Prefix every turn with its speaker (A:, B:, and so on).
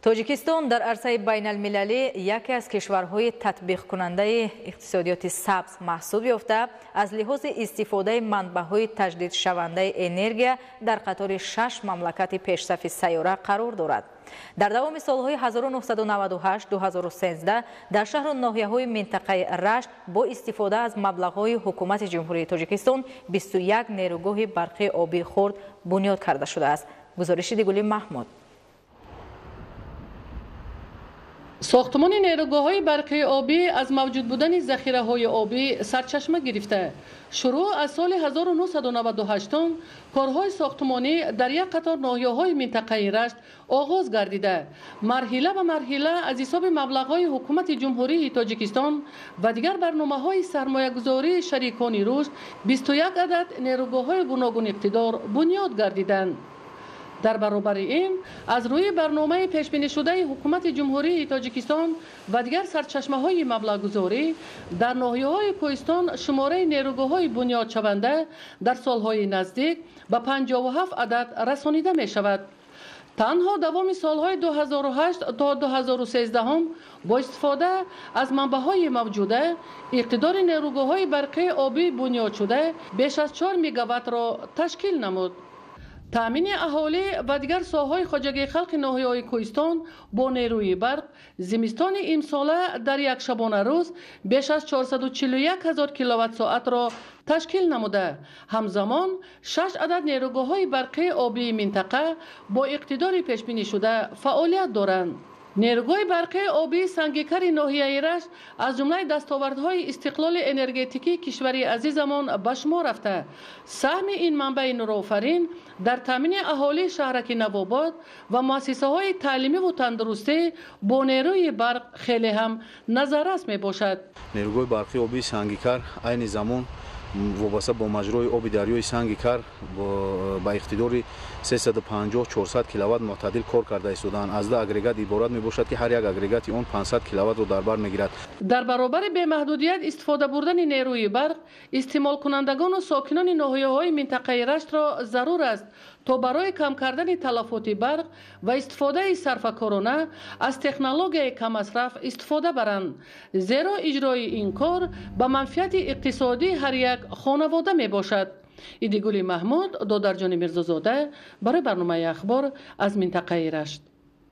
A: توجیکستان در عرصه بین المللی یکی از کشورهای تطبیق کننده اقتصادیات سبز محسوب یافته از لحاظ استفاده منبع‌های تجدید شونده انرژی در قطار 6 مملکت پیشرفت سیاره قرار دارد. در دوام سالهای 1998-2013 در شهر و ناحیه‌های منطقه رشت با استفاده از مبلغ‌های حکومت جمهوری تاجیکستان 21 نیروگاه برقی آبی خرد بنیاد کرده شده است. گزارش دیگولی محمود.
B: ساختمان نیروگاه‌های برقی آبی از موجود بودن ذخیره‌های آبی سرچشمه گرفته. شروع از سال 1998 کارهای ساختمانی در یک قطار ناحیه‌های منطقه رشت آغاز گردیده. مرحله به مرحله از حساب مبلغ‌های حکومت جمهوری تاجیکستان و دیگر برنامه‌های سرمایه‌گذاری شریکان رشد 21 عدد نیروگاه‌های گوناگون اقتدار بنیاد گردیدند. در برابر این از روی برنامه پیش بینی شده حکومت جمهوری تاجیکستان و دیگر سرچشمه‌های مبلغ‌گذاری در ناحیه‌های کوهستان شماره نیروگاه‌های بنیاد شونده در سال‌های نزدیک به 57 عدد رسانیده می‌شود. تنها دوام سالهای 2008 تا 2013 با استفاده از منبع‌های موجوده اقتدار نیروگاه‌های برقی آبی بنیاد شده بیش از 4 میگاوات را تشکیل نمود. تامین اهالی و دیگر ساحه‌های خواجگی خلق ناحیه‌های کوهستان با نیروی برق زمستان امساله در یک شبانه روز بیش از 441,000 کیلووات ساعت را تشکیل نموده. همزمان 6 عدد نیروگاه‌های برقی آبی منطقه با اقتدار پیش بینی شده فعالیت دارند. نیروگاه برقی آبی سنگیکر ناحیه رشت از جمله دستاوردهای استقلال انرژتیکی کشوری عزیزمان به شمار رفته. سهم این منبع نورآفرین در تامین اهالی شهرک نوآباد و مؤسسه‌های تعلیمی و تندرستی با نیروی برق خیلی هم نظررس می باشد.
C: نیروگاه برقی آبی سنگیکر عین زمان وابسته با مجرای آب دریای سنگیکر با اقتدار 350-400 کیلووات معتدل کار کرده ایستادند. از ده اگریگات عبارت می باشد که هر یک اگریگات آن 500 کیلووات را در بر میگیرد. در
B: برابر به محدودیت استفاده بردن نیروی برق استعمال کنندگان و ساکنان ناحیه‌های منطقه رشت را ضرور است تا برای کم کردن تلفات برق و استفاده صرفه‌کارانه از تکنولوژی کم مصرف استفاده برند، زیرا اجرای این کار به منفعت اقتصادی هر یک خانواده می باشد. ایدیگولی محمود، دادرجان میرزازاده برای برنامه اخبار از منطقه رشت.